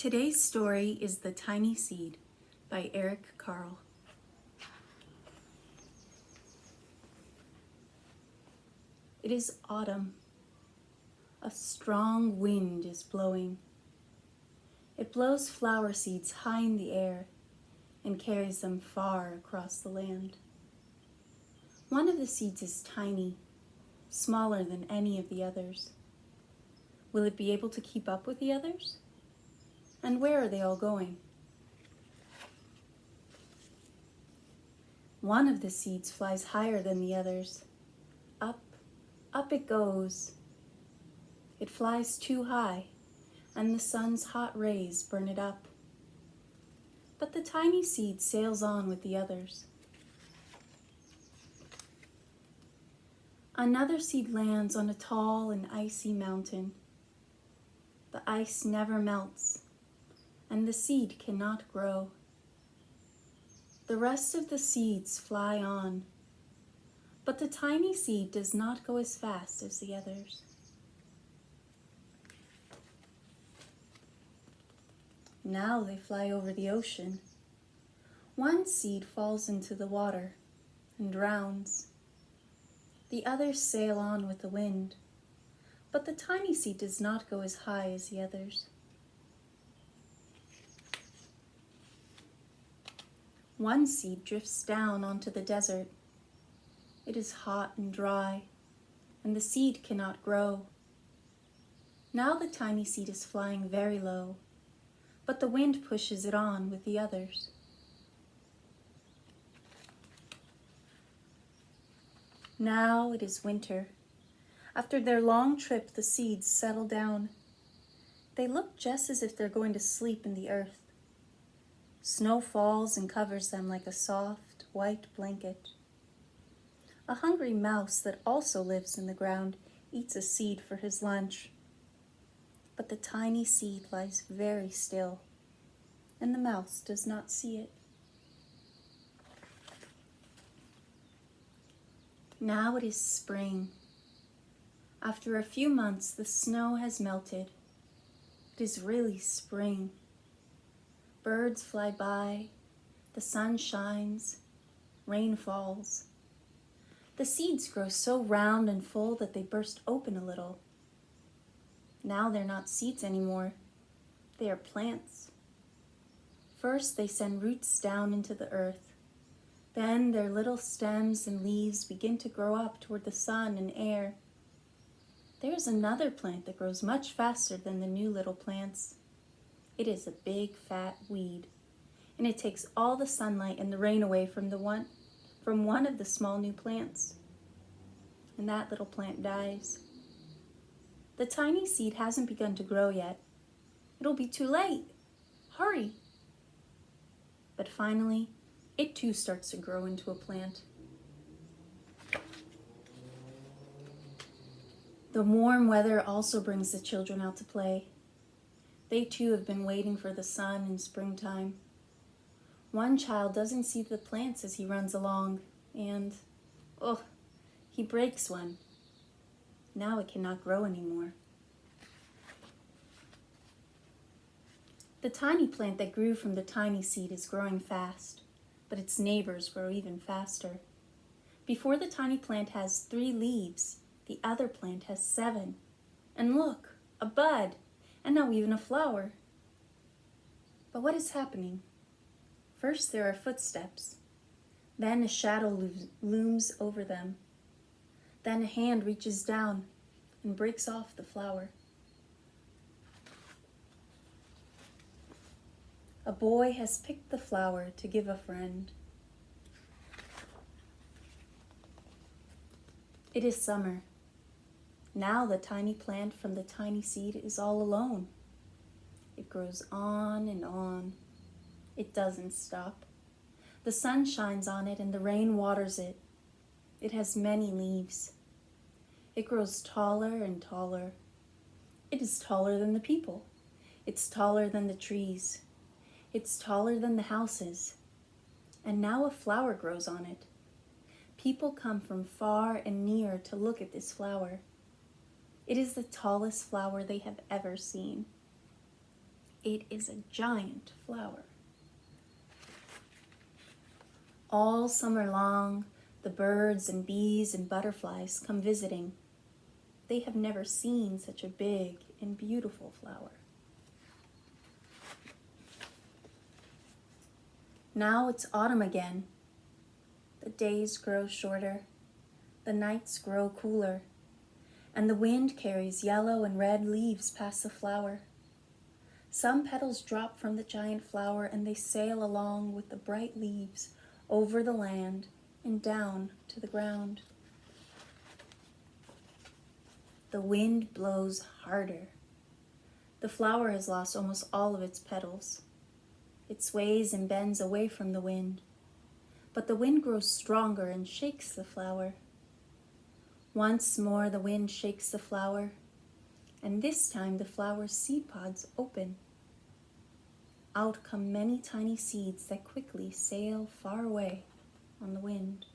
Today's story is The Tiny Seed by Carle. It is autumn. A strong wind is blowing. It blows flower seeds high in the air and carries them far across the land. One of the seeds is tiny, smaller than any of the others. Will it be able to keep up with the others? And where are they all going? One of the seeds flies higher than the others. Up, up it goes. It flies too high, and the sun's hot rays burn it up. But the tiny seed sails on with the others. Another seed lands on a tall and icy mountain. The ice never melts, and the seed cannot grow. The rest of the seeds fly on, but the tiny seed does not go as fast as the others. Now they fly over the ocean. One seed falls into the water and drowns. The others sail on with the wind, but the tiny seed does not go as high as the others. One seed drifts down onto the desert. It is hot and dry, and the seed cannot grow. Now the tiny seed is flying very low, but the wind pushes it on with the others. Now it is winter. After their long trip, the seeds settle down. They look just as if they're going to sleep in the earth. Snow falls and covers them like a soft, white blanket. A hungry mouse that also lives in the ground eats a seed for his lunch. But the tiny seed lies very still, and the mouse does not see it. Now it is spring. After a few months, the snow has melted. It is really spring. Birds fly by, the sun shines, rain falls. The seeds grow so round and full that they burst open a little. Now they're not seeds anymore. They are plants. First, they send roots down into the earth. Then their little stems and leaves begin to grow up toward the sun and air. There is another plant that grows much faster than the new little plants. It is a big, fat weed, and it takes all the sunlight and the rain away from one of the small new plants. And that little plant dies. The tiny seed hasn't begun to grow yet. It'll be too late. Hurry! But finally, it too starts to grow into a plant. The warm weather also brings the children out to play. They too have been waiting for the sun in springtime. One child doesn't see the plants as he runs along, and, he breaks one. Now it cannot grow anymore. The tiny plant that grew from the tiny seed is growing fast, but its neighbors grow even faster. Before the tiny plant has 3 leaves, the other plant has 7. And look, a bud, and now even a flower. But what is happening? First there are footsteps. Then a shadow looms over them. Then a hand reaches down and breaks off the flower. A boy has picked the flower to give a friend. It is summer. Now the tiny plant from the tiny seed is all alone. It grows on and on. It doesn't stop. The sun shines on it and the rain waters it. It has many leaves. It grows taller and taller. It is taller than the people. It's taller than the trees. It's taller than the houses. And now a flower grows on it. People come from far and near to look at this flower. It is the tallest flower they have ever seen. It is a giant flower. All summer long, the birds and bees and butterflies come visiting. They have never seen such a big and beautiful flower. Now it's autumn again. The days grow shorter, the nights grow cooler, and the wind carries yellow and red leaves past the flower. Some petals drop from the giant flower and they sail along with the bright leaves over the land and down to the ground. The wind blows harder. The flower has lost almost all of its petals. It sways and bends away from the wind, but the wind grows stronger and shakes the flower. Once more the wind shakes the flower, and this time the flower's seed pods open. Out come many tiny seeds that quickly sail far away on the wind.